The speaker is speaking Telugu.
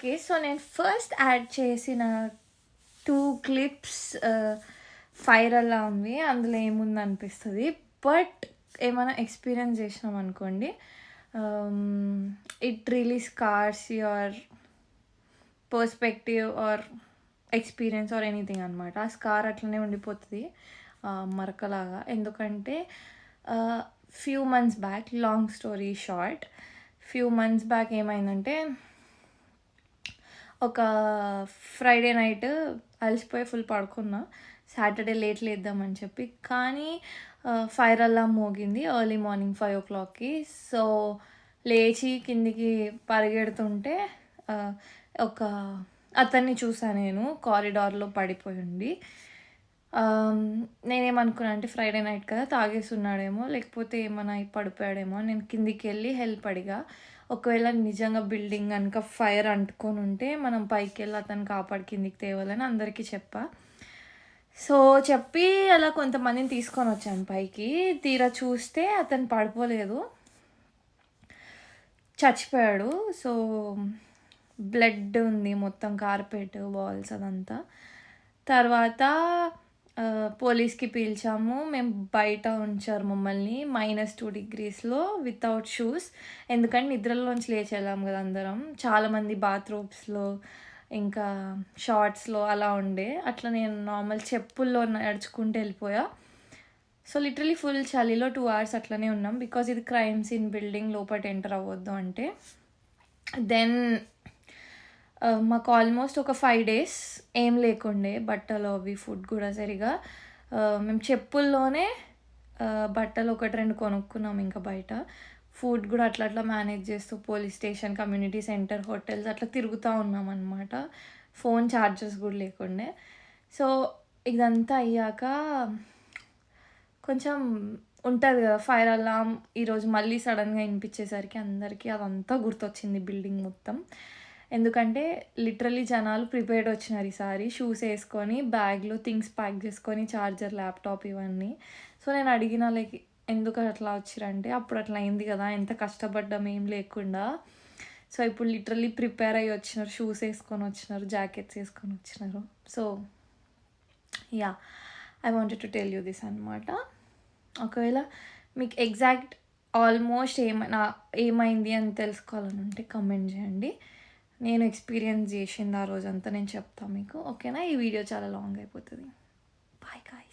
ఓకే. సో, నేను ఫస్ట్ యాడ్ చేసిన 2 క్లిప్స్ ఫైర్ అలార్మ్‌వి. అందులో ఏముందనిపిస్తది. బట్ ఏమైనా ఎక్స్‌పీరియన్స్ చేసినామనుకోండి, it really scars your perspective or experience or anything అనమాట. ఆ స్కార్ అట్లనే ఉండిపోతది మరకలాగా. ఎందుకంటే few months back, long story short, few months back ఏమైందంటే, ఒక ఫ్రైడే నైట్ అలసిపోయి ఫుల్ పడుకున్నా. సాటర్డే లేట్ లేద్దామని చెప్పి. కానీ ఫైర్ అలార్మ్ మోగింది ఎర్లీ మార్నింగ్ 5:00కి. సో, లేచి కిందికి పరిగెడుతుంటే ఒక అతన్ని చూసా నేను కారిడార్‌లో పడిపోయుండి. నేనేమనుకున్నా అంటే ఫ్రైడే నైట్ కదా, తాగేసున్నాడేమో, లేకపోతే ఏమన్నా అయి పడిపోయాడేమో అని నేను కిందికెళ్ళి హెల్ప్ అడిగా. ఒకవేళ నిజంగా బిల్డింగ్ గనుక ఫైర్ అంటుకొనుంటే మనం పైకెళ్ళి అతన్ని కాపాడి కిందికి తేవాలని అందరికీ చెప్పా. సో, చెప్పి అలా కొంతమందిని తీసుకొనొచ్చాను పైకి. తీరా చూస్తే అతను పడిపోలేదు, చచ్చిపోయాడు. సో, బ్లడ్ ఉంది మొత్తం కార్పెట్, వాల్స్ అదంతా. తర్వాత పోలీస్‌కి పిలిచాము. మేము బయట ఉంచారు మమ్మల్ని -2 డిగ్రీస్‌లో వితౌట్ షూస్. ఎందుకంటే నిద్రలోంచి లేచి వెళ్ళాం కదా అందరం. చాలామంది బాత్రూమ్స్‌లో, ఇంకా షార్ట్స్‌లో అలా ఉండే. అట్లా నేను నార్మల్ చెప్పుల్లో నడుచుకుంటూ వెళ్ళిపోయా. సో, లిటరల్లీ ఫుల్ చలిలో 2 అవర్స్ అట్లనే ఉన్నాం. బికాజ్ ఇది క్రైమ్ సీన్ బిల్డింగ్, లోపట ఎంటర్ అవ్వద్దు అంటే. దెన్ మాకు ఆల్మోస్ట్ ఒక 5 days ఏం లేకుండే, బట్టలు అవి ఫుడ్ కూడా సరిగా. మేము చెప్పుల్లోనే బట్టలు 1, 2 కొనుక్కున్నాం ఇంకా బయట. ఫుడ్ కూడా అట్లా అట్లా మేనేజ్ చేస్తూ police station, community centre, hotels అట్లా తిరుగుతూ ఉన్నామన్నమాట. ఫోన్ ఛార్జర్స్ కూడా లేకుండే. సో, ఇదంతా అయ్యాక కొంచెం ఉంటుంది కదా ఫైర్ అలార్మ్. ఈరోజు మళ్ళీ సడన్గా వినిపించేసరికి అందరికీ అదంతా గుర్తొచ్చింది బిల్డింగ్ మొత్తం. ఎందుకంటే లిటరల్లీ జనాలు ప్రిపేర్డ్ వచ్చినారు ఈసారి. షూస్ వేసుకొని, బ్యాగ్లో థింగ్స్ ప్యాక్ చేసుకొని, ఛార్జర్, ల్యాప్టాప్ ఇవన్నీ. సో, నేను అడిగిన లైక్ ఎందుకు అట్లా వచ్చిరంటే, అప్పుడు అట్లా అయింది కదా, ఎంత కష్టపడ్డాం ఏం లేకుండా. సో, ఇప్పుడు లిటరల్లీ ప్రిపేర్ అయ్యి వచ్చినారు, షూస్ వేసుకొని వచ్చినారు, జాకెట్స్ వేసుకొని వచ్చినారు. So, yeah, I wanted to tell you this అనమాట. ఒకవేళ మీకు ఎగ్జాక్ట్ ఆల్మోస్ట్ ఏమైంది అని తెలుసుకోవాలని ఉంటే కమెంట్ చేయండి. నేను ఎక్స్పీరియన్స్ చేసింది ఆ రోజంతా నేను చెప్తాను మీకు. ఓకేనా? ఈ వీడియో చాలా లాంగ్ అయిపోతుంది. Bye guys.